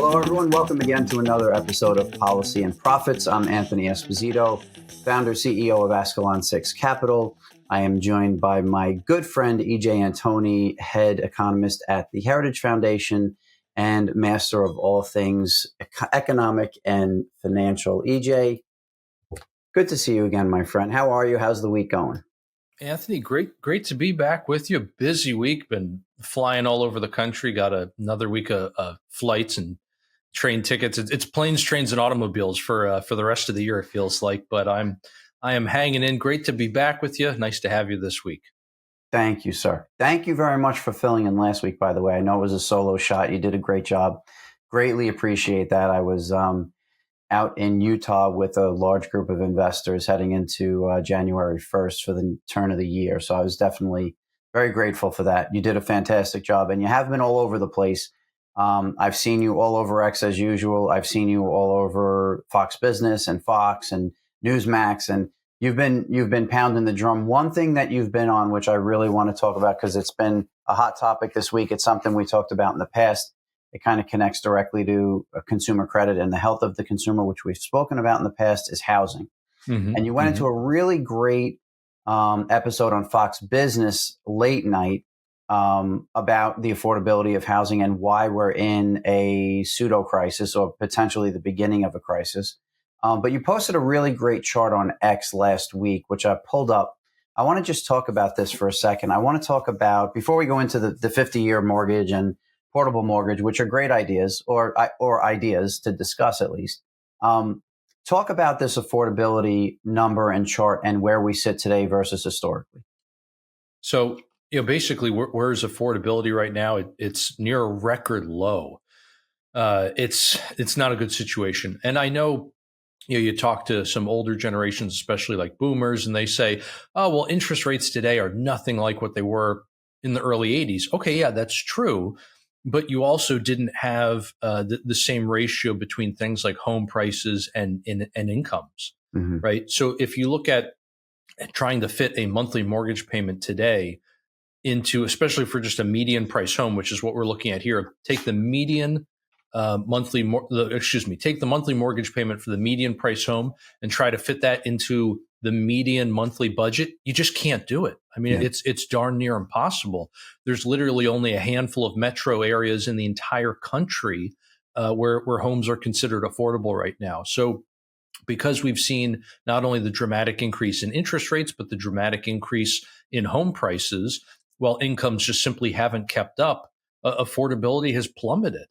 Hello, everyone. Welcome again to another episode of Policy and Profits. I'm Anthony Esposito, founder, CEO of Ascalon 6 Capital. I am joined by my good friend, EJ Antoni, head economist at the Heritage Foundation and master of all things economic and financial. EJ, good to see you again, my friend. How are you? How's the week going? Anthony, great to be back with you. Busy week, been flying all over the country. Got another week of flights and train tickets. It's planes, trains, and automobiles for the rest of the year. It feels like, but I am hanging in. Great to be back with you. Nice to have you this week. Thank you, sir. Thank you very much for filling in last week. By the way, I know it was a solo shot. You did a great job. Greatly appreciate that. I was out in Utah with a large group of investors heading into January 1st for the turn of the year. So I was definitely very grateful for that. You did a fantastic job, and you have been all over the place. I've seen you all over X as usual. I've seen you all over Fox Business and Fox and Newsmax, and you've been pounding the drum. One thing that you've been on, which I really want to talk about because it's been a hot topic this week. It's something we talked about in the past. It kind of connects directly to consumer credit and the health of the consumer, which we've spoken about in the past, is housing. Mm-hmm. And you went into a really great episode on Fox Business late night about the affordability of housing and why we're in a pseudo crisis or potentially the beginning of a crisis. But you posted a really great chart on X last week, which I pulled up. I want to just talk about this for a second. I want to talk about, before we go into the 50-year mortgage and portable mortgage, which are great ideas or ideas to discuss at least. Talk about this affordability number and chart and where we sit today versus historically. So, basically, where's affordability right now? It's near a record low. It's not a good situation. And I know, you talk to some older generations, especially like boomers, and they say, oh, well, interest rates today are nothing like what they were in the early 80s. Okay, yeah, that's true. But you also didn't have the same ratio between things like home prices and incomes, mm-hmm. right? So if you look at trying to fit a monthly mortgage payment today into, especially for just a median price home, which is what we're looking at here, take the median take the monthly mortgage payment for the median price home and try to fit that into the median monthly budget, you just can't do it. I mean, it's darn near impossible. There's literally only a handful of metro areas in the entire country where homes are considered affordable right now. So because we've seen not only the dramatic increase in interest rates, but the dramatic increase in home prices, while incomes just simply haven't kept up, affordability has plummeted.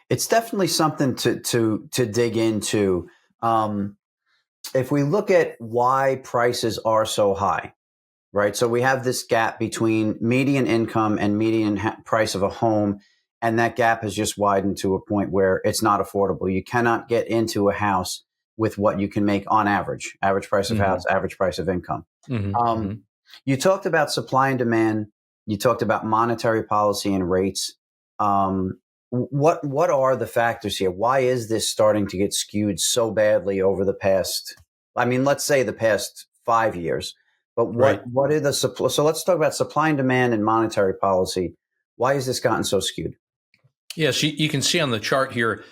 It's definitely something to dig into. If we look at why prices are so high, right? So we have this gap between median income and median price of a home, and that gap has just widened to a point where it's not affordable. You cannot get into a house with what you can make on average price of house, average price of income. Mm-hmm. You talked about supply and demand. You talked about monetary policy and rates. What are the factors here? Why is this starting to get skewed so badly over the past, let's say the past 5 years, but what are the supply? So let's talk about supply and demand and monetary policy. Why has this gotten so skewed? Yes, you can see on the chart here,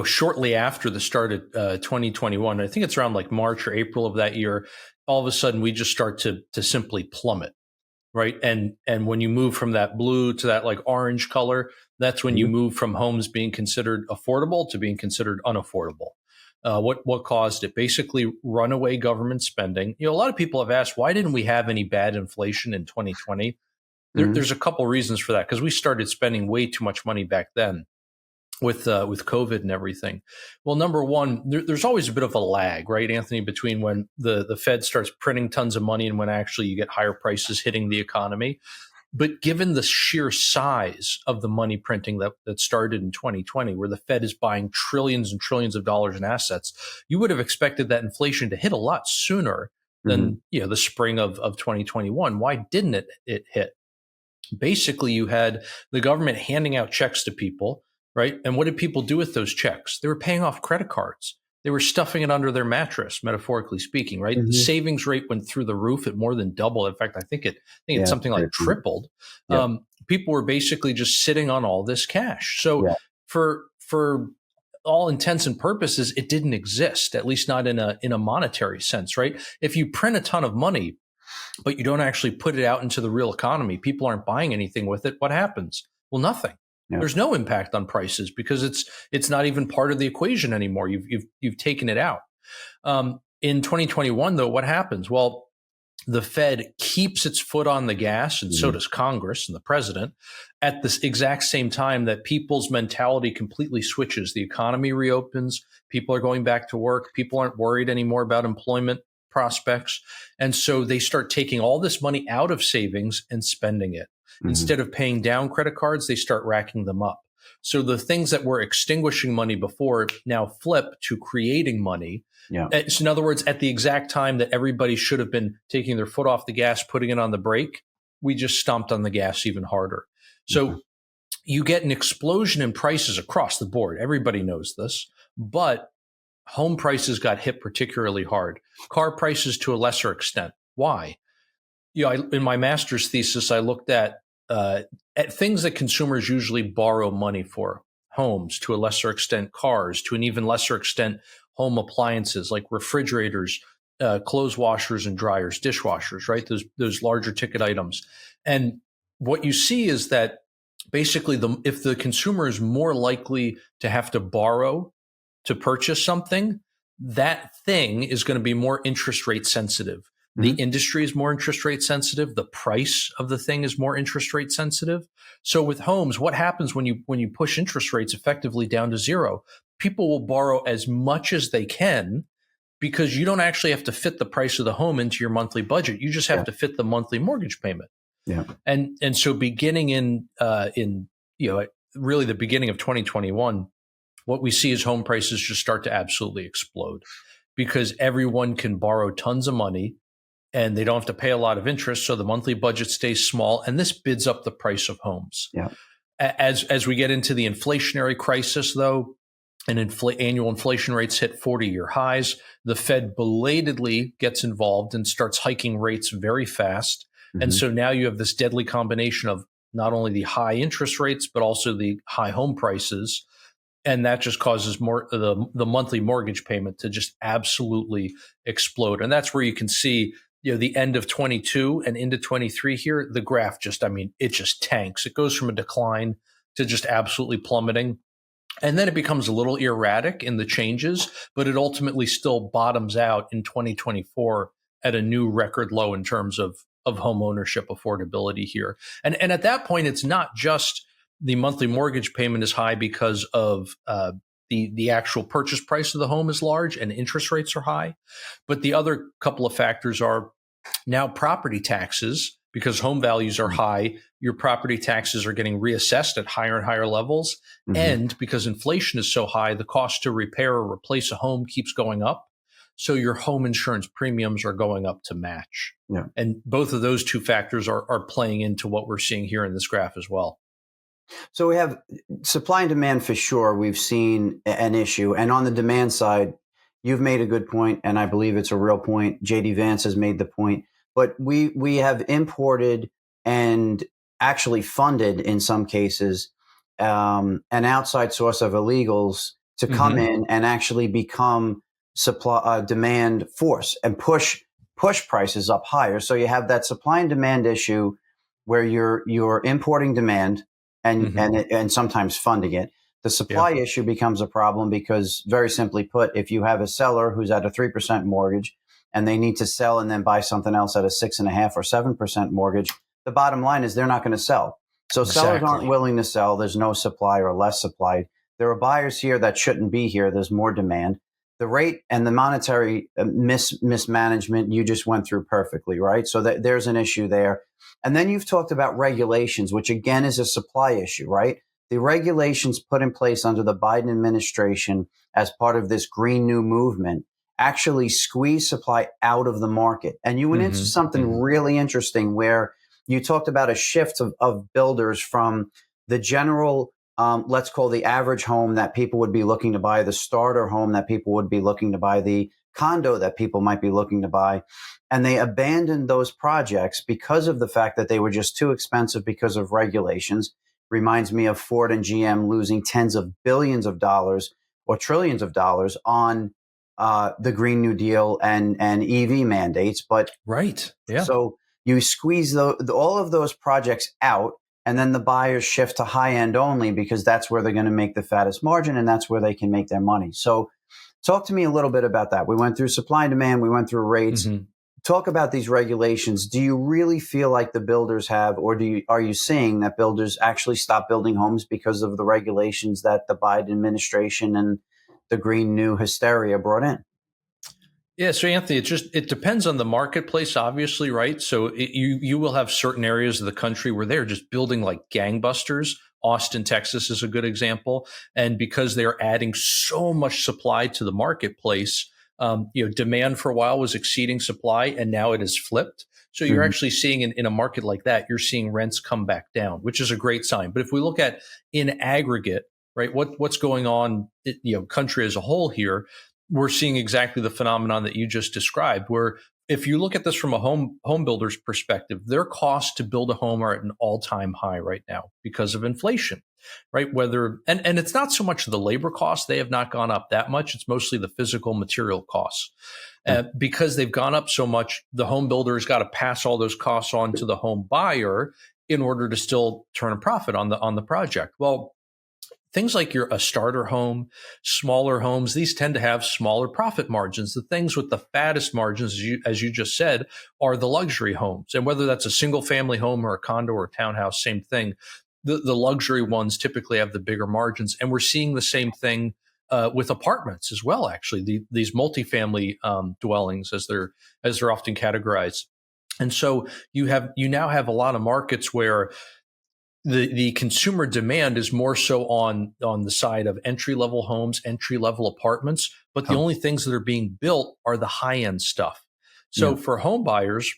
shortly after the start of 2021, I think it's around like March or April of that year, all of a sudden we just start to simply plummet. Right. And when you move from that blue to that like orange color, that's when you move from homes being considered affordable to being considered unaffordable. What caused it? Basically, runaway government spending. A lot of people have asked, why didn't we have any bad inflation in 2020? There's a couple reasons for that, because we started spending way too much money back then with COVID and everything. Well, number one, there's always a bit of a lag, right, Anthony, between when the Fed starts printing tons of money and when actually you get higher prices hitting the economy. But given the sheer size of the money printing that started in 2020, where the Fed is buying trillions and trillions of dollars in assets, you would have expected that inflation to hit a lot sooner than the spring of 2021. Why didn't it hit? Basically, you had the government handing out checks to people. Right. And what did people do with those checks? They were paying off credit cards. they were stuffing it under their mattress, metaphorically speaking, right? The Hmm. savings rate went through the roof. It more than doubled. In fact, I think it's Yeah. something like tripled. Yep. People were basically just sitting on all this cash. So Yeah. for all intents and purposes, it didn't exist, at least not in a monetary sense, right? If you print a ton of money, but you don't actually put it out into the real economy, people aren't buying anything with it. What happens? Well, nothing. Yeah. There's no impact on prices because it's not even part of the equation anymore. You've taken it out. In 2021, though, what happens? Well, the Fed keeps its foot on the gas, and so does Congress and the president, at this exact same time that people's mentality completely switches. The economy reopens, people are going back to work, people aren't worried anymore about employment prospects. And so they start taking all this money out of savings and spending it. Instead of paying down credit cards, they start racking them up. So the things that were extinguishing money before now flip to creating money. Yeah. So in other words, at the exact time that everybody should have been taking their foot off the gas, putting it on the brake, we just stomped on the gas even harder. So you get an explosion in prices across the board. Everybody knows this, but home prices got hit particularly hard. Car prices to a lesser extent. Why? In my master's thesis, I looked at things that consumers usually borrow money for: homes, to a lesser extent, cars, to an even lesser extent, home appliances like refrigerators, clothes washers and dryers, dishwashers, right? Those larger ticket items. And what you see is that basically if the consumer is more likely to have to borrow to purchase something, that thing is going to be more interest rate sensitive. The industry is more interest rate sensitive. The price of the thing is more interest rate sensitive. So with homes, what happens when you push interest rates effectively down to zero? People will borrow as much as they can because you don't actually have to fit the price of the home into your monthly budget. You just have to fit the monthly mortgage payment. Yeah. And so beginning in really the beginning of 2021, what we see is home prices just start to absolutely explode because everyone can borrow tons of money and they don't have to pay a lot of interest. So the monthly budget stays small, and this bids up the price of homes. Yeah. As we get into the inflationary crisis, though, and annual inflation rates hit 40-year highs, the Fed belatedly gets involved and starts hiking rates very fast. And so now you have this deadly combination of not only the high interest rates, but also the high home prices. And that just causes the monthly mortgage payment to just absolutely explode. And that's where you can see, the end of 22 and into 23 here, the graph it just tanks. It goes from a decline to just absolutely plummeting. And then it becomes a little erratic in the changes, but it ultimately still bottoms out in 2024 at a new record low in terms of home ownership affordability here. And at that point, it's not just the monthly mortgage payment is high because of the actual purchase price of the home is large and interest rates are high. But the other couple of factors are now property taxes. Because home values are high, your property taxes are getting reassessed at higher and higher levels. And because inflation is so high, the cost to repair or replace a home keeps going up. So your home insurance premiums are going up to match. Yeah. And both of those two factors are playing into what we're seeing here in this graph as well. So we have supply and demand for sure. We've seen an issue. And on the demand side, you've made a good point, and I believe it's a real point. JD Vance has made the point. But we have imported and actually funded, in some cases, an outside source of illegals to come in and actually become demand force and push prices up higher. So you have that supply and demand issue where you're importing demand and sometimes funding it. The supply issue becomes a problem because, very simply put, if you have a seller who's at a 3% mortgage and they need to sell and then buy something else at a 6.5% or 7% mortgage, the bottom line is they're not going to sell. So sellers aren't willing to sell. There's no supply or less supply. There are buyers here that shouldn't be here. There's more demand. The rate and the monetary mismanagement you just went through perfectly, right? So there's an issue there. And then you've talked about regulations, which again is a supply issue, right? The regulations put in place under the Biden administration as part of this Green New Movement actually squeeze supply out of the market. And you went into something really interesting where you talked about a shift of builders from the general let's call the average home that people would be looking to buy, the starter home that people would be looking to buy, the condo that people might be looking to buy. And they abandoned those projects because of the fact that they were just too expensive because of regulations. Reminds me of Ford and GM losing tens of billions of dollars or trillions of dollars on the Green New Deal and EV mandates. But right, yeah. So you squeeze all of those projects out, and then the buyers shift to high end only because that's where they're going to make the fattest margin and that's where they can make their money. So talk to me a little bit about that. We went through supply and demand, we went through rates. Mm-hmm. Talk about these regulations. Do you really feel like the builders have, or are you seeing that builders actually stop building homes because of the regulations that the Biden administration and the Green New hysteria brought in? Yeah, so Anthony, it depends on the marketplace, obviously, right? So you will have certain areas of the country where they're just building like gangbusters. Austin, Texas is a good example, and because they're adding so much supply to the marketplace, demand for a while was exceeding supply, and now it has flipped. So you're actually seeing in a market like that, you're seeing rents come back down, which is a great sign. But if we look at in aggregate, right, what's going on, country as a whole here, we're seeing exactly the phenomenon that you just described, where if you look at this from a home builder's perspective, their costs to build a home are at an all-time high right now because of inflation, right? And it's not so much the labor costs, they have not gone up that much. It's mostly the physical material costs. Because they've gone up so much, the home builder has got to pass all those costs on to the home buyer in order to still turn a profit on the project. Well, things like a starter home, smaller homes, these tend to have smaller profit margins. The things with the fattest margins, as you just said, are the luxury homes. And whether that's a single family home or a condo or a townhouse, same thing. The luxury ones typically have the bigger margins. And we're seeing the same thing with apartments as well, actually, these multifamily dwellings as they're often categorized. And so you now have a lot of markets where the consumer demand is more so on the side of entry-level homes, entry-level apartments, but the only things that are being built are the high-end stuff. So for home buyers,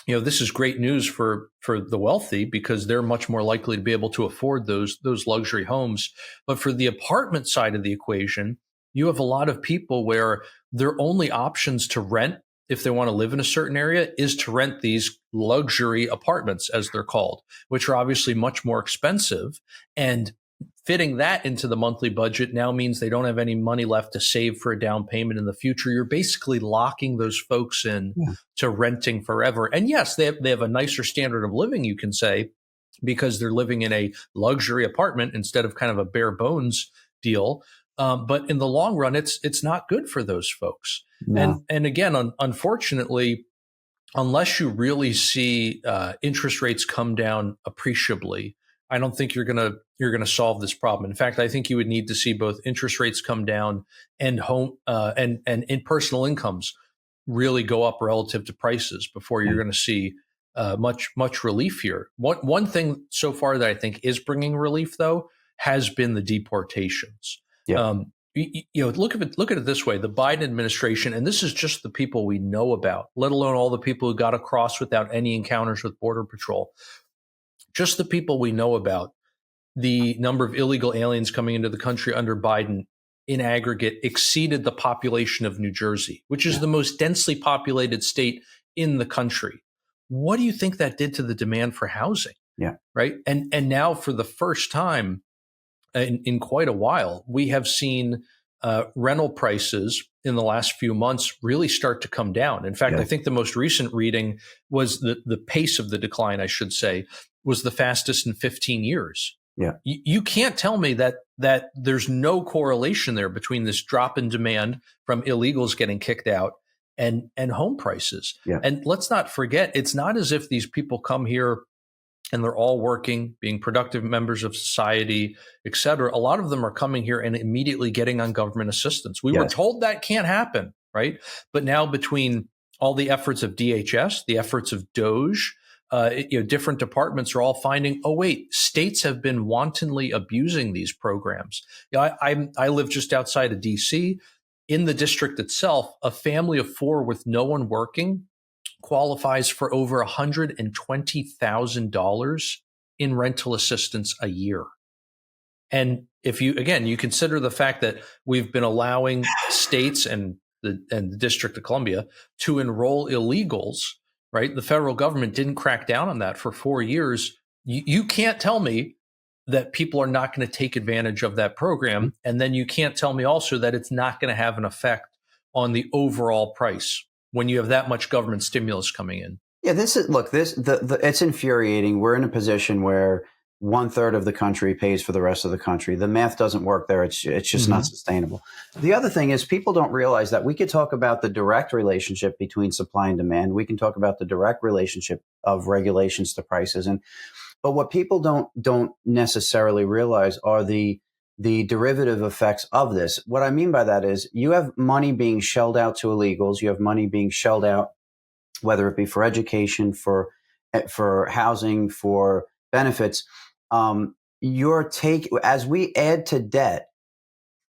this is great news for the wealthy because they're much more likely to be able to afford those luxury homes. But for the apartment side of the equation, you have a lot of people where their only options to rent, if they want to live in a certain area, is to rent these luxury apartments, as they're called, which are obviously much more expensive. And fitting that into the monthly budget now means they don't have any money left to save for a down payment in the future. You're basically locking those folks in to renting forever. And yes, they have a nicer standard of living, you can say, because they're living in a luxury apartment instead of kind of a bare bones deal. But in the long run, it's not good for those folks. No. And again, unfortunately, unless you really see interest rates come down appreciably, I don't think you're gonna solve this problem. In fact, I think you would need to see both interest rates come down and home and in personal incomes really go up relative to prices before you're going to see much relief here. One thing so far that I think is bringing relief, though, has been the deportations. Yeah. Look at it this way: the Biden administration, and this is just the people we know about, let alone all the people who got across without any encounters with Border Patrol. Just the people we know about, the number of illegal aliens coming into the country under Biden in aggregate exceeded the population of New Jersey, which is the most densely populated state in the country. What do you think that did to the demand for housing? Yeah. Right. And now for the first time in quite a while, we have seen rental prices in the last few months really start to come down. In fact, I think the most recent reading was the pace of the decline, I should say, was the fastest in 15 years. Yeah. You can't tell me that there's no correlation there between this drop in demand from illegals getting kicked out and home prices. Yeah. And let's not forget, it's not as if these people come here and they're all working, being productive members of society, et cetera. A lot of them are coming here and immediately getting on government assistance. We were told that can't happen, right? But now between all the efforts of DHS, the efforts of DOGE, different departments are all finding, oh, wait, states have been wantonly abusing these programs. I live just outside of DC. In the district itself, a family of four with no one working qualifies for over $120,000 in rental assistance a year. And if you, again, you consider the fact that we've been allowing states and the District of Columbia to enroll illegals, right? The federal government didn't crack down on that for 4 years. You can't tell me that people are not going to take advantage of that program. And then you can't tell me also that it's not going to have an effect on the overall price when you have that much government stimulus coming in. Yeah, it's infuriating. We're in a position where 1/3 of the country pays for the rest of the country. The math doesn't work there. It's just not sustainable. The other thing is people don't realize that we could talk about the direct relationship between supply and demand. We can talk about the direct relationship of regulations to prices. But what people don't necessarily realize are the derivative effects of this. What I mean by that is you have money being shelled out to illegals. You have money being shelled out, whether it be for education, for housing, for benefits. As we add to debt,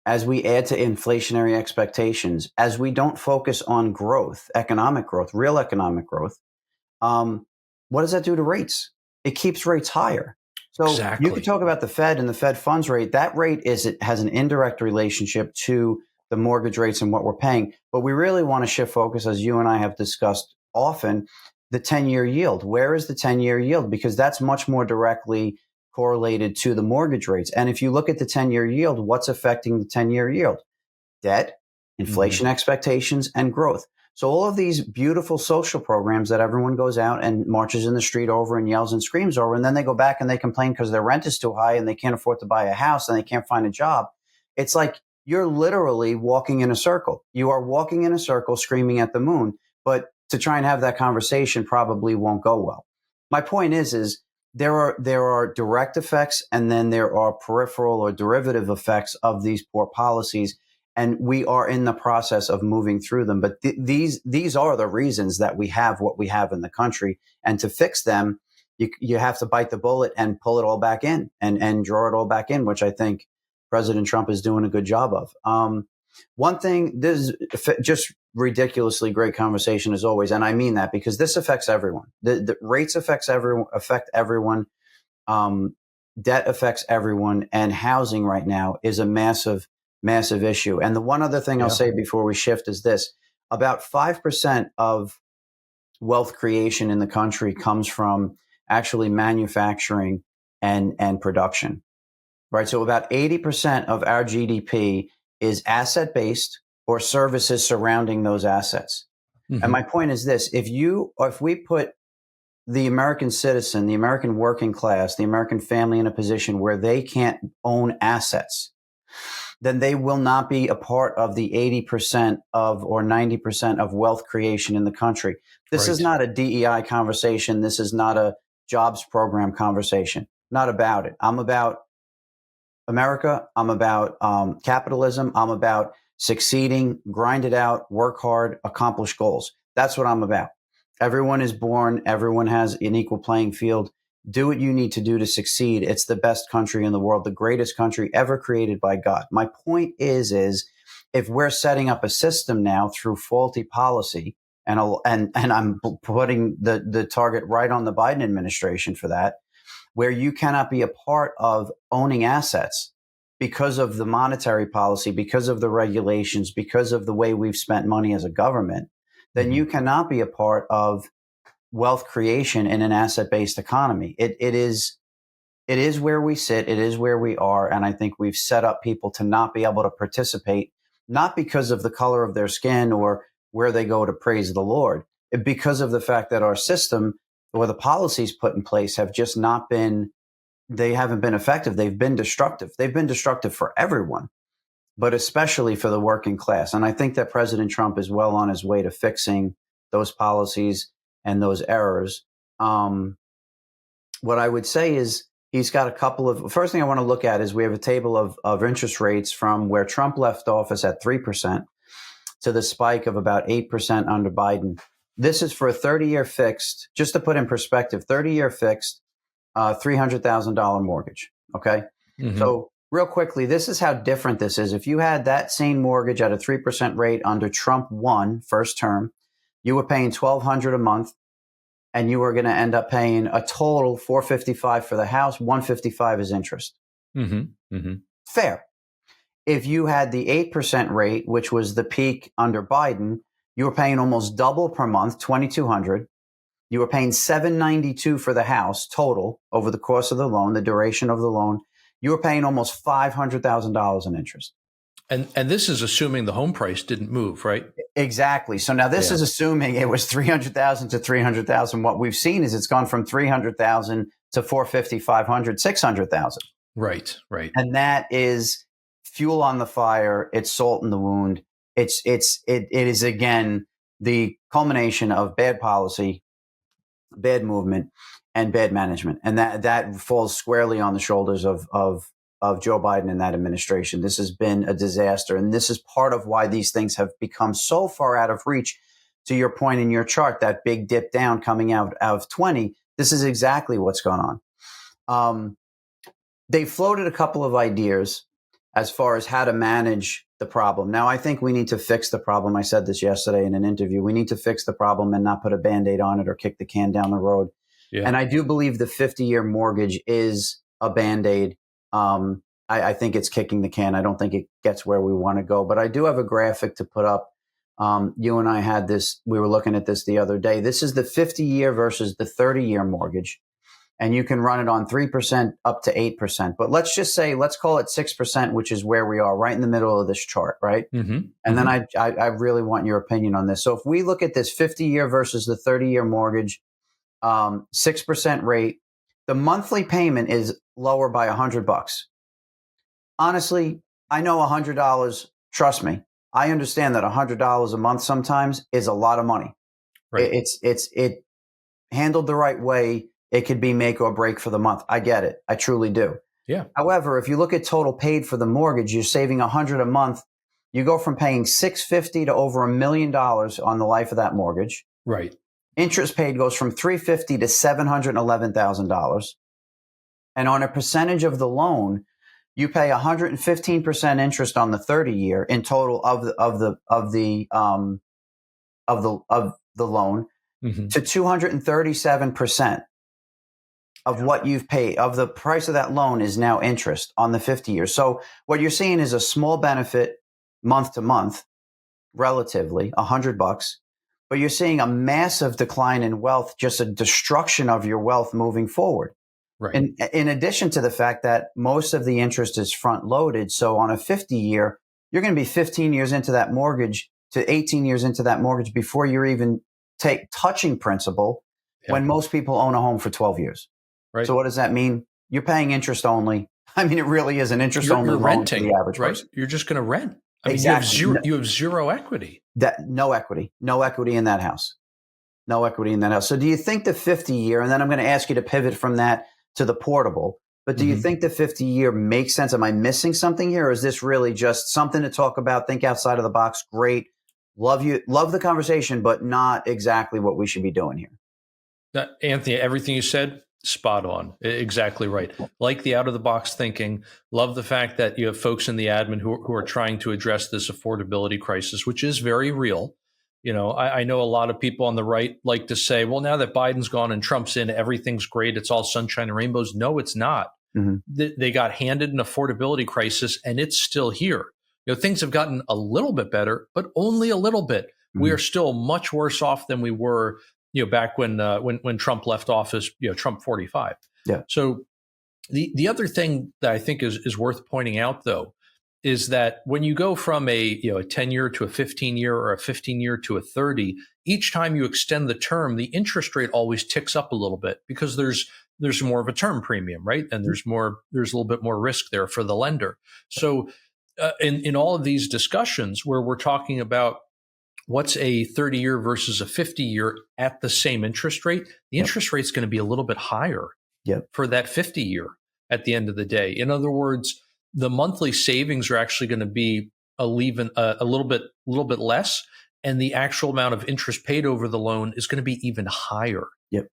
as we add to inflationary expectations, as we don't focus on growth, economic growth, real economic growth, what does that do to rates? It keeps rates higher. So Exactly. You can talk about the Fed and the Fed funds rate. That rate has an indirect relationship to the mortgage rates and what we're paying. But we really want to shift focus, as you and I have discussed often, the 10-year yield. Where is the 10-year yield? Because that's much more directly correlated to the mortgage rates. And if you look at the 10-year yield, what's affecting the 10-year yield? Debt, inflation expectations, and growth. So all of these beautiful social programs that everyone goes out and marches in the street over and yells and screams over, and then they go back and they complain because their rent is too high and they can't afford to buy a house and they can't find a job. It's like you're literally walking in a circle. You are walking in a circle screaming at the moon, but to try and have that conversation probably won't go well. My point is there are direct effects and then there are peripheral or derivative effects of these poor policies. And we are in the process of moving through them. But these are the reasons that we have what we have in the country. And to fix them, you have to bite the bullet and pull it all back in and draw it all back in, which I think President Trump is doing a good job of. One thing, this is just ridiculously great conversation as always. And I mean that because this affects everyone. The rates affect everyone. Debt affects everyone. And housing right now is a massive issue. And the one other thing I'll say before we shift is this: about 5% of wealth creation in the country comes from actually manufacturing and production, right? So about 80% of our GDP is asset based or services surrounding those assets. And my point is this: if we put the American citizen, the American working class, the American family in a position where they can't own assets, then they will not be a part of the 80% of or 90% of wealth creation in the country. This is not a DEI conversation. This is not a jobs program conversation. Not about it. I'm about America. I'm about capitalism. I'm about succeeding, grind it out, work hard, accomplish goals. That's what I'm about. Everyone is born. Everyone has an equal playing field. Do what you need to do to succeed. It's the best country in the world, the greatest country ever created by God. My point is if we're setting up a system now through faulty policy, and I'm putting the target right on the Biden administration for that, where you cannot be a part of owning assets because of the monetary policy, because of the regulations, because of the way we've spent money as a government, then you cannot be a part of wealth creation in an asset-based economy. It is where we sit. It is where we are. And I think we've set up people to not be able to participate, not because of the color of their skin or where they go to praise the Lord, because of the fact that our system or the policies put in place have just not been, they haven't been effective. They've been destructive. They've been destructive for everyone, but especially for the working class. And I think that President Trump is well on his way to fixing those policies and those errors. What I would say is he's got a couple of, first thing I want to look at is we have a table of interest rates from where Trump left office at 3% to the spike of about 8% under Biden. This is for a 30-year fixed, just to put in perspective, 30-year fixed, $300,000 mortgage. Okay. So real quickly, this is how different this is. If you had that same mortgage at a 3% rate under Trump 1 first term, you were paying $1,200 a month, and you were going to end up paying a total $455 for the house. $155 is interest. Mm-hmm. Fair. If you had the 8% rate, which was the peak under Biden, you were paying almost double per month, 2,200. You were paying 792 for the house total over the course of the loan, the duration of the loan. You were paying almost $500,000 in interest. And this is assuming the home price didn't move, right? Exactly. So now this Yeah. is assuming it was 300,000 to 300,000. What we've seen is it's gone from 300,000 to 450, 500, 600,000. Right. And that is fuel on the fire. It's salt in the wound. It is again the culmination of bad policy, bad movement, and bad management, and that falls squarely on the shoulders of Joe Biden and that administration. This has been a disaster, and this is part of why these things have become so far out of reach. To your point in your chart, that big dip down coming out of 20, this is exactly what's going on. They floated a couple of ideas as far as how to manage the problem. Now, I think we need to fix the problem. I said this yesterday in an interview. We need to fix the problem and not put a Band-Aid on it or kick the can down the road. Yeah. And I do believe the 50-year mortgage is a Band-Aid. I think it's kicking the can. I don't think it gets where we want to go. But I do have a graphic to put up. You and I had this. We were looking at this the other day. This is the 50-year versus the 30-year mortgage. And you can run it on 3% up to 8%. But let's just say, let's call it 6%, which is where we are right in the middle of this chart, right? Mm-hmm. And then I really want your opinion on this. So if we look at this 50-year versus the 30-year mortgage, 6% rate, the monthly payment is lower by $100. Honestly, I know $100, trust me, I understand that $100 a month sometimes is a lot of money. Right. It handled the right way, it could be make or break for the month. I get it. I truly do. Yeah. However, if you look at total paid for the mortgage, you're saving $100 a month. You go from paying $650 to over $1 million on the life of that mortgage. Right. Interest paid goes from $350 to $711,000. And on a percentage of the loan, you pay 115% interest on the 30-year in total of the loan Mm-hmm. to 237%. Of what you've paid, of the price of that loan is now interest on the 50 years. So what you're seeing is a small benefit month to month, relatively $100, but you're seeing a massive decline in wealth, just a destruction of your wealth moving forward. Right. And in addition to the fact that most of the interest is front loaded. So on a 50-year, you're going to be 15 years into that mortgage to 18 years into that mortgage before you're even touching principal, when most people own a home for 12 years. Right. So what does that mean? You're paying interest only. I mean, it really is an interest only loan renting, for the average right? person. You're just going to rent. I Exactly. mean, you have zero equity. No equity in that house. No equity in that house. So do you think the 50-year, and then I'm going to ask you to pivot from that to the portable, but do you think the 50-year makes sense? Am I missing something here? Or is this really just something to talk about? Think outside of the box. Great. Love the conversation, but not exactly what we should be doing here. Anthony, everything you said, spot on. Exactly right. Like the out of the box thinking. Love the fact that you have folks in the admin who are trying to address this affordability crisis, which is very real. You know, I know a lot of people on the right like to say, well, now that Biden's gone and Trump's in, everything's great. It's all sunshine and rainbows. No, it's not. Mm-hmm. They got handed an affordability crisis and it's still here. You know, things have gotten a little bit better, but only a little bit. Mm-hmm. We are still much worse off than we were, you know, back when Trump left office, you know, Trump 45. Yeah. So the other thing that I think is worth pointing out, though, is that when you go from a 10-year to a 15-year or a 15-year to a 30, each time you extend the term, the interest rate always ticks up a little bit because there's more of a term premium, right? And there's a little bit more risk there for the lender. So in all of these discussions where we're talking about what's a 30-year versus a 50-year at the same interest rate, the interest rate is going to be a little bit higher for that 50-year at the end of the day. In other words, the monthly savings are actually going to be a little bit less, and the actual amount of interest paid over the loan is going to be even higher. Yep.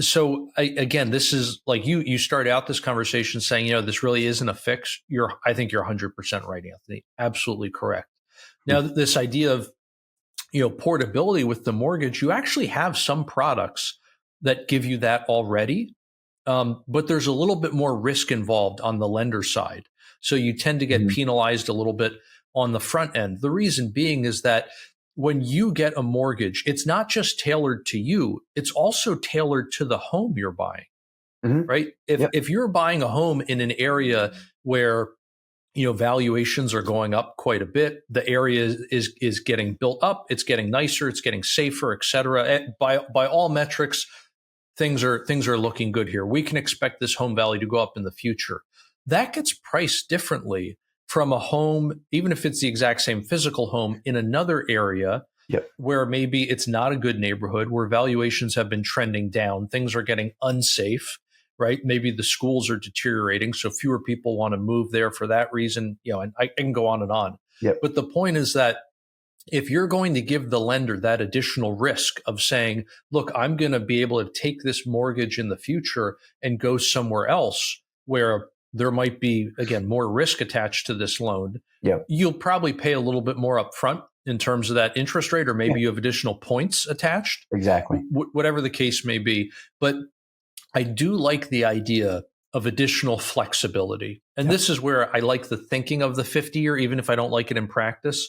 So again, this is like you start out this conversation saying, this really isn't a fix. I think you're 100% right, Anthony. Absolutely correct. Now, this idea of portability with the mortgage, you actually have some products that give you that already. but there's a little bit more risk involved on the lender side. So you tend to get penalized a little bit on the front end. The reason being is that when you get a mortgage, it's not just tailored to you, it's also tailored to the home you're buying, right? If you're buying a home in an area where valuations are going up quite a bit, the area is getting built up, it's getting nicer, it's getting safer, et cetera. By all metrics, things are looking good here. We can expect this home value to go up in the future. That gets priced differently from a home, even if it's the exact same physical home in another area where maybe it's not a good neighborhood, where valuations have been trending down, things are getting unsafe, right? Maybe the schools are deteriorating, so fewer people want to move there for that reason, and I can go on and on. But the point is that if you're going to give the lender that additional risk of saying, look, I'm going to be able to take this mortgage in the future and go somewhere else where there might be, again, more risk attached to this loan, you'll probably pay a little bit more upfront in terms of that interest rate, or maybe you have additional points attached. Exactly. Whatever the case may be. But I do like the idea of additional flexibility. And this is where I like the thinking of the 50-year, even if I don't like it in practice.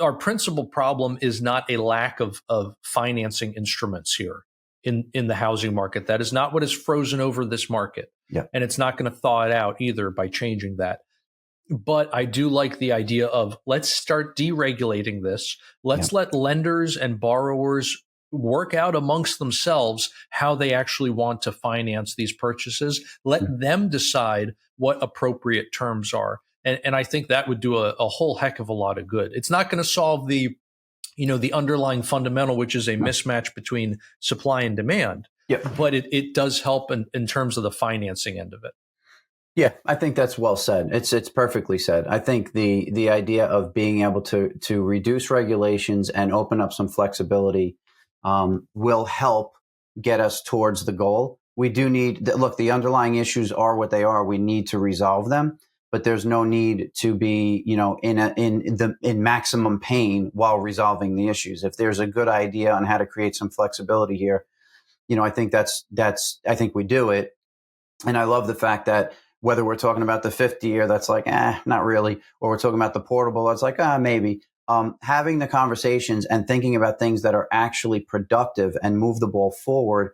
Our principal problem is not a lack of financing instruments here in the housing market. That is not what has frozen over this market. And it's not going to thaw it out either by changing that. But I do like the idea of, let's start deregulating this. Let's let lenders and borrowers work out amongst themselves how they actually want to finance these purchases. Let them decide what appropriate terms are. And I think that would do a whole heck of a lot of good. It's not going to solve the underlying fundamental, which is a mismatch between supply and demand. But it does help in terms of the financing end of it. Yeah, I think that's well said. It's perfectly said. I think the idea of being able to reduce regulations and open up some flexibility will help get us towards the goal. We do need, look, the underlying issues are what they are. We need to resolve them, but there's no need to be, in maximum pain while resolving the issues. If there's a good idea on how to create some flexibility here, I think I think we do it. And I love the fact that whether we're talking about the 50-year, that's like, not really, or we're talking about the portable, that's like, maybe. Having the conversations and thinking about things that are actually productive and move the ball forward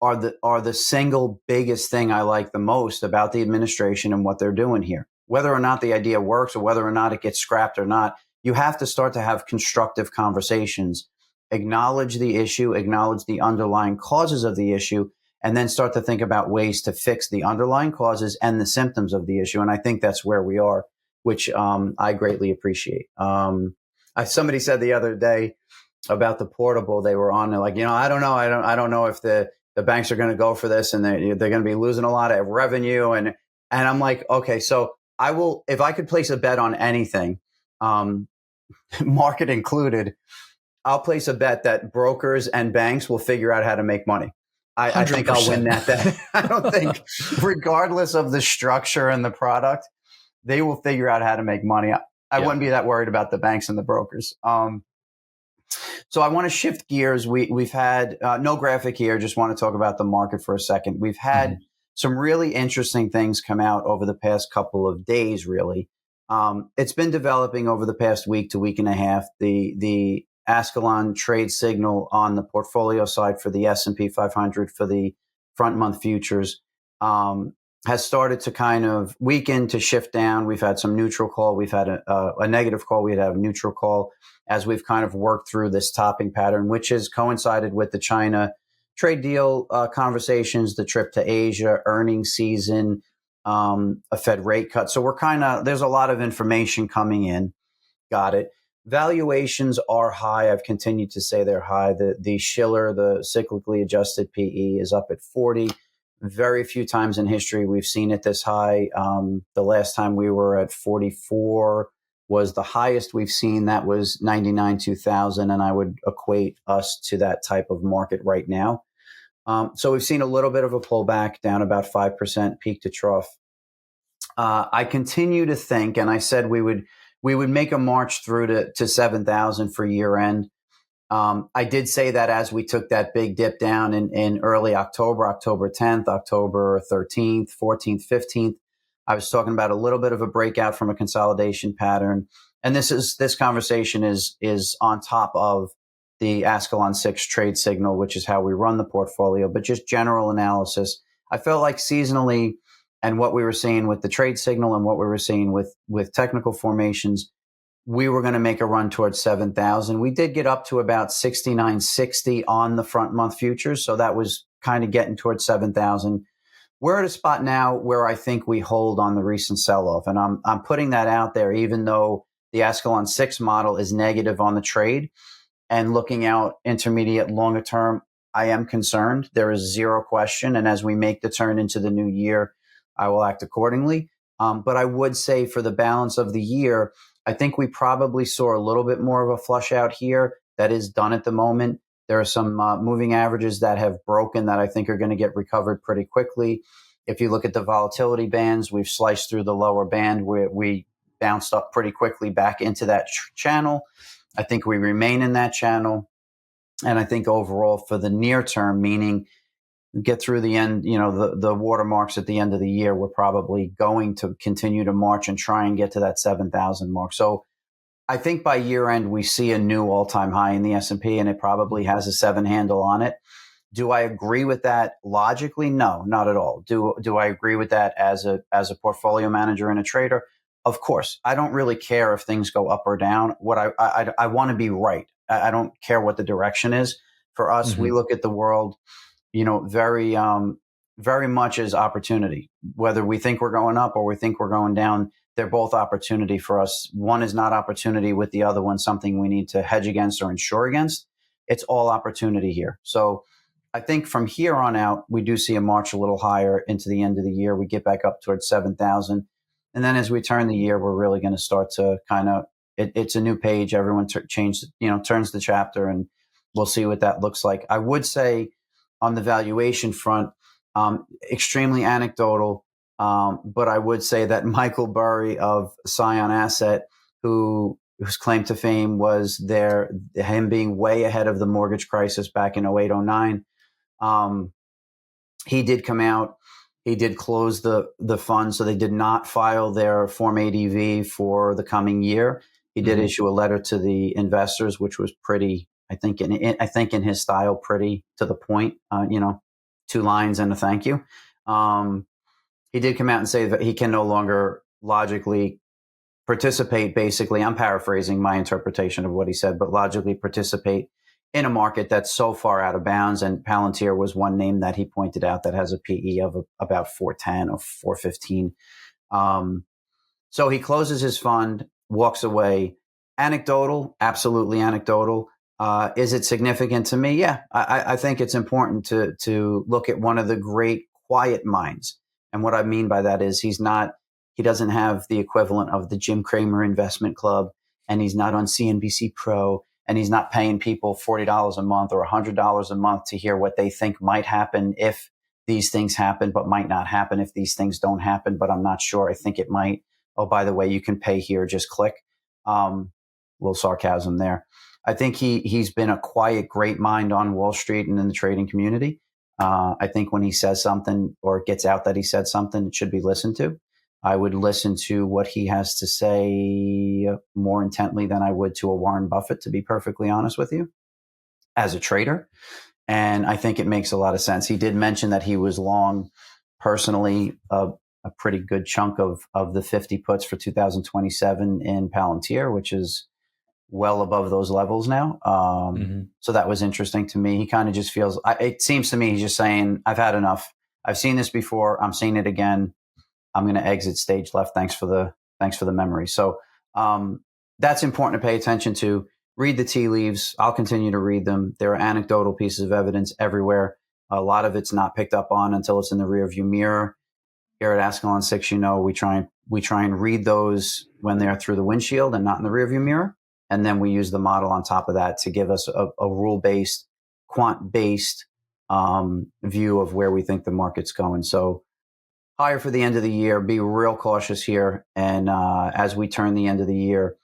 are the single biggest thing I like the most about the administration and what they're doing here. Whether or not the idea works or whether or not it gets scrapped or not, you have to start to have constructive conversations, acknowledge the issue, acknowledge the underlying causes of the issue, and then start to think about ways to fix the underlying causes and the symptoms of the issue. And I think that's where we are, which I greatly appreciate. Somebody said the other day about the portable, they were on, they're like, I don't know if the banks are going to go for this and they're going to be losing a lot of revenue. And I'm like, okay, so I will, if I could place a bet on anything, market included, I'll place a bet that brokers and banks will figure out how to make money. I think I'll win that bet. I don't think, regardless of the structure and the product, they will figure out how to make money. I wouldn't be that worried about the banks and the brokers. So I want to shift gears. We've had no graphic here. Just want to talk about the market for a second. We've had some really interesting things come out over the past couple of days, really. It's been developing over the past week to week and a half. The Ascalon trade signal on the portfolio side for the S&P 500 for the front month futures has started to kind of weaken to shift down. We've had some neutral call. We've had a negative call. We had a neutral call as we've kind of worked through this topping pattern, which has coincided with the China trade deal conversations, the trip to Asia, earnings season, a Fed rate cut. So there's a lot of information coming in. Got it. Valuations are high. I've continued to say they're high. The Schiller, the cyclically adjusted PE, is up at 40. Very few times in history we've seen it this high. The last time we were at 44 was the highest we've seen. That was 99, 2000. And I would equate us to that type of market right now. So we've seen a little bit of a pullback down about 5% peak to trough. I continue to think, and I said we would make a march through to 7,000 for year end. I did say that as we took that big dip down in early October, October 10th, October 13th, 14th, 15th, I was talking about a little bit of a breakout from a consolidation pattern. And this conversation is on top of the Ascalon 6 trade signal, which is how we run the portfolio, but just general analysis. I felt like seasonally and what we were seeing with the trade signal and what we were seeing with technical formations, we were going to make a run towards 7,000. We did get up to about 69.60 on the front month futures. So that was kind of getting towards 7,000. We're at a spot now where I think we hold on the recent sell-off. And I'm putting that out there, even though the Ascalon 6 model is negative on the trade and looking out intermediate, longer term, I am concerned. There is zero question. And as we make the turn into the new year, I will act accordingly. But I would say for the balance of the year, I think we probably saw a little bit more of a flush out here that is done at the moment. There are some moving averages that have broken that I think are going to get recovered pretty quickly. If you look at the volatility bands, we've sliced through the lower band where we bounced up pretty quickly back into that channel. I think we remain in that channel. And I think overall for the near term, meaning get through the end, the watermarks at the end of the year, we're probably going to continue to march and try and get to that 7,000 mark. So I think by year end, we see a new all-time high in the S&P, and it probably has a 7 handle on it. Do I agree with that logically? No, not at all. Do I agree with that as a portfolio manager and a trader? Of course. I don't really care if things go up or down. What I want to be right. I don't care what the direction is. For us, we look at the world, very very much as opportunity. Whether we think we're going up or we think we're going down, they're both opportunity for us. One is not opportunity with the other one, something we need to hedge against or insure against. It's all opportunity here. So I think from here on out, we do see a march a little higher into the end of the year. We get back up towards 7,000. And then as we turn the year, we're really going to start to kind of, it's a new page. Everyone turns the chapter, and we'll see what that looks like. I would say on the valuation front, extremely anecdotal. But I would say that Michael Burry of Scion Asset, whose claim to fame was him being way ahead of the mortgage crisis back in 08, 09. He did come out. He did close the fund, so they did not file their Form ADV for the coming year. He did issue a letter to the investors, which was pretty, I think in his style, pretty to the point. 2 lines and a thank you. He did come out and say that he can no longer logically participate. Basically, I'm paraphrasing my interpretation of what he said, but logically participate in a market that's so far out of bounds. And Palantir was one name that he pointed out that has a PE of about 410 or 415. So he closes his fund, walks away. Anecdotal, absolutely anecdotal. Is it significant to me? Yeah, I think it's important to look at one of the great quiet minds. And what I mean by that is he doesn't have the equivalent of the Jim Cramer Investment Club, and he's not on CNBC Pro, and he's not paying people $40 a month or $100 a month to hear what they think might happen if these things happen, but might not happen if these things don't happen, but I'm not sure. I think it might. Oh, by the way, you can pay here, just click. Little sarcasm there. I think he's been a quiet, great mind on Wall Street and in the trading community. I think when he says something or it gets out that he said something, it should be listened to. I would listen to what he has to say more intently than I would to a Warren Buffett, to be perfectly honest with you, as a trader. And I think it makes a lot of sense. He did mention that he was long personally a pretty good chunk of the 50 puts for 2027 in Palantir, which is well above those levels now. So that was interesting to me. He kind of just feels, it seems to me he's just saying, I've had enough. I've seen this before. I'm seeing it again. I'm going to exit stage left. Thanks for the memory. So that's important to pay attention to. Read the tea leaves. I'll continue to read them. There are anecdotal pieces of evidence everywhere. A lot of it's not picked up on until it's in the rearview mirror. Here at Ascalon 6, we try and read those when they're through the windshield and not in the rearview mirror. And then we use the model on top of that to give us a rule-based, quant-based view of where we think the market's going. So higher for the end of the year, be real cautious here. And as we turn the end of the year,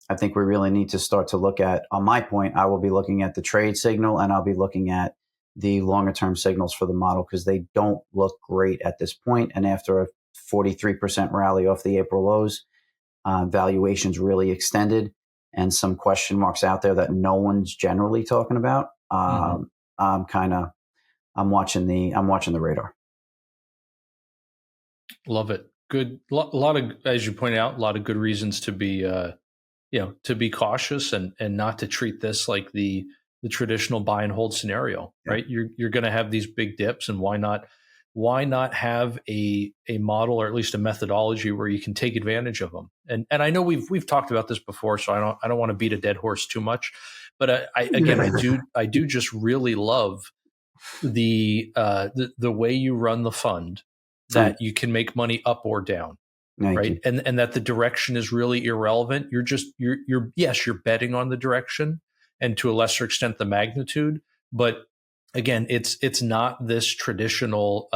I think we really need to start to look at, on my point, I will be looking at the trade signal and I'll be looking at the longer term signals for the model because they don't look great at this point. And after a 43% rally off the April lows, valuations really extended and some question marks out there that no one's generally talking about. I'm watching the radar. Love it. Good. A lot of, as you pointed out, a lot of good reasons to be, to be cautious and not to treat this like the traditional buy and hold scenario, right? You're going to have these big dips, and why not have a model or at least a methodology where you can take advantage of them? And I know we've talked about this before, so I don't want to beat a dead horse too much, but I do just really love the way you run the fund, that you can make money up or down. Right. And that the direction is really irrelevant. You're betting on the direction and to a lesser extent the magnitude. But again, it's not this traditional,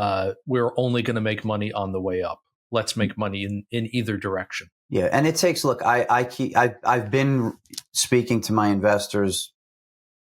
we're only going to make money on the way up. Let's make money in either direction. Yeah. And it takes, look, I've been speaking to my investors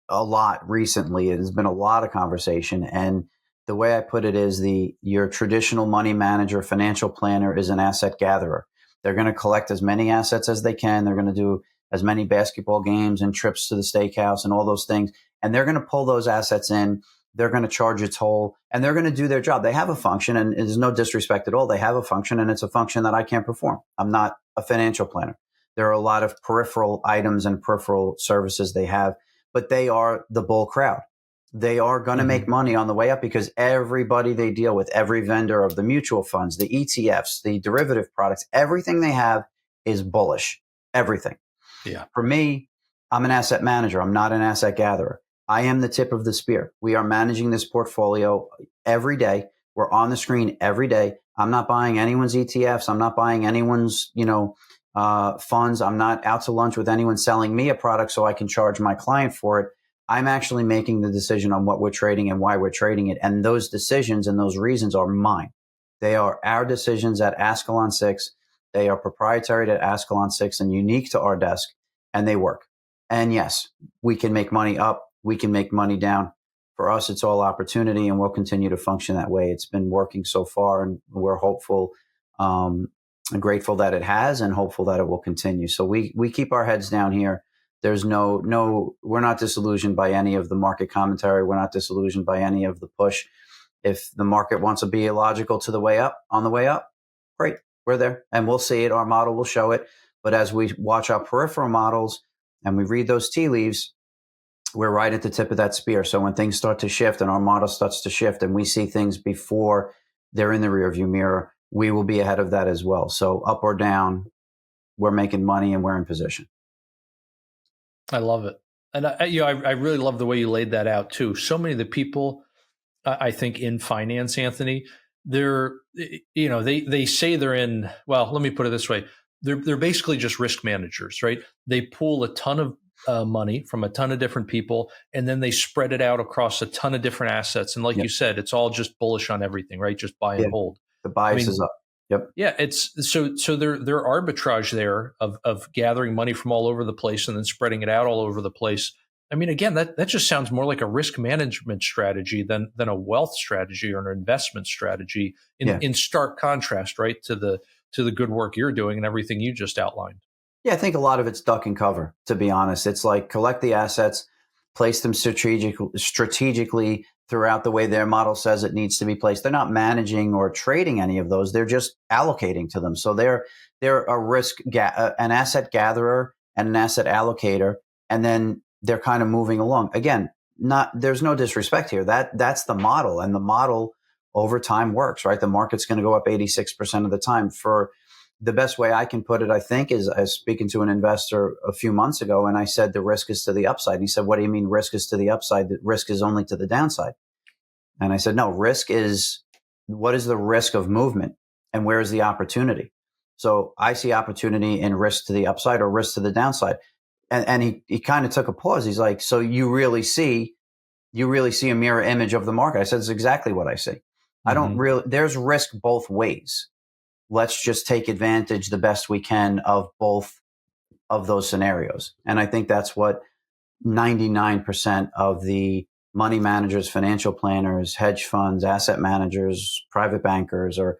a lot recently. It has been a lot of conversation. And the way I put it is your traditional money manager, financial planner is an asset gatherer. They're going to collect as many assets as they can. They're going to do as many basketball games and trips to the steakhouse and all those things. And they're going to pull those assets in. They're going to charge a toll and they're going to do their job. They have a function, and there's no disrespect at all. They have a function, and it's a function that I can't perform. I'm not a financial planner. There are a lot of peripheral items and peripheral services they have, but they are the bull crowd. They are going to make money on the way up because everybody they deal with, every vendor of the mutual funds, the ETFs, the derivative products, everything they have is bullish. Everything. Yeah. For me, I'm an asset manager. I'm not an asset gatherer. I am the tip of the spear. We are managing this portfolio every day. We're on the screen every day. I'm not buying anyone's ETFs. I'm not buying anyone's, funds. I'm not out to lunch with anyone selling me a product so I can charge my client for it. I'm actually making the decision on what we're trading and why we're trading it. And those decisions and those reasons are mine. They are our decisions at Ascalon 6. They are proprietary to Ascalon 6 and unique to our desk, and they work. And yes, we can make money up. We can make money down. For us, it's all opportunity, and we'll continue to function that way. It's been working so far, and we're hopeful and grateful that it has, and hopeful that it will continue. So we keep our heads down here. There's no, we're not disillusioned by any of the market commentary. We're not disillusioned by any of the push. If the market wants to be illogical on the way up, great. We're there and we'll see it. Our model will show it. But as we watch our peripheral models and we read those tea leaves, we're right at the tip of that spear. So when things start to shift and our model starts to shift and we see things before they're in the rearview mirror, we will be ahead of that as well. So up or down, we're making money and we're in position. I love it. And I really love the way you laid that out too. So many of the people, I think, in finance, Anthony, they say they're in, well, let me put it this way. They're basically just risk managers, right? They pool a ton of money from a ton of different people, and then they spread it out across a ton of different assets. And like you said, it's all just bullish on everything, right? Just buy and hold. The bias is up. Yep. Yeah, it's so there arbitrage there of gathering money from all over the place and then spreading it out all over the place. I mean, again, that just sounds more like a risk management strategy than a wealth strategy or an investment strategy in stark contrast, right, to the good work you're doing and everything you just outlined. Yeah, I think a lot of it's duck and cover, to be honest. It's like collect the assets, place them strategically throughout the way their model says it needs to be placed. They're not managing or trading any of those. They're just allocating to them. So they're an asset gatherer and an asset allocator, and then they're kind of moving along. Again, there's no disrespect here. That's the model, and the model over time works, right? The market's going to go up 86% of the time. For the best way I can put it, I think, is I was speaking to an investor a few months ago, and I said the risk is to the upside. And he said, "What do you mean risk is to the upside? The risk is only to the downside." And I said, "No, risk is what is the risk of movement, and where is the opportunity?" So I see opportunity in risk to the upside or risk to the downside. And he kind of took a pause. He's like, "So you really see a mirror image of the market?" I said, "It's exactly what I see. I don't really. There's risk both ways. Let's just take advantage the best we can of both of those scenarios. And I think that's what 99% of the money managers, financial planners, hedge funds, asset managers, private bankers are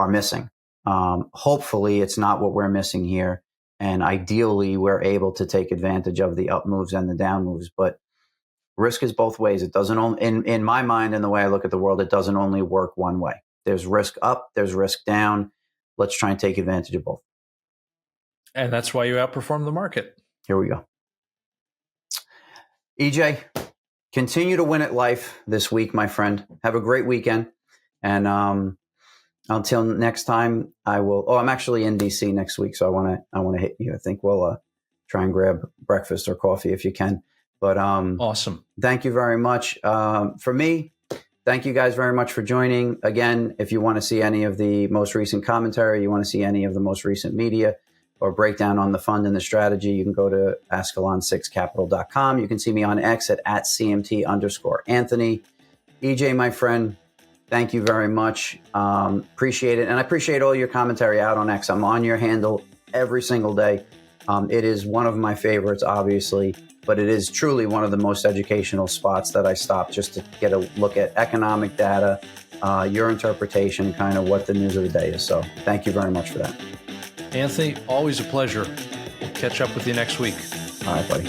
missing. Hopefully, it's not what we're missing here. And ideally, we're able to take advantage of the up moves and the down moves. But risk is both ways. It doesn't only, in my mind and the way I look at the world, it doesn't only work one way. There's risk up, there's risk down. Let's try and take advantage of both. And that's why you outperform the market. Here we go. EJ, continue to win at life this week, my friend. Have a great weekend. And until next time, I will. Oh, I'm actually in DC next week, so I want to hit you. I think we'll try and grab breakfast or coffee if you can. But awesome. Thank you very much. For me, thank you guys very much for joining. Again, if you want to see any of the most recent commentary, you want to see any of the most recent media or breakdown on the fund and the strategy, you can go to ascalon6capital.com. You can see me on X at CMT_Anthony. EJ, my friend, thank you very much. Appreciate it. And I appreciate all your commentary out on X. I'm on your handle every single day. It is one of my favorites, obviously, but it is truly one of the most educational spots that I stop just to get a look at economic data, your interpretation, kind of what the news of the day is. So thank you very much for that. Anthony, always a pleasure. We'll catch up with you next week. All right, buddy.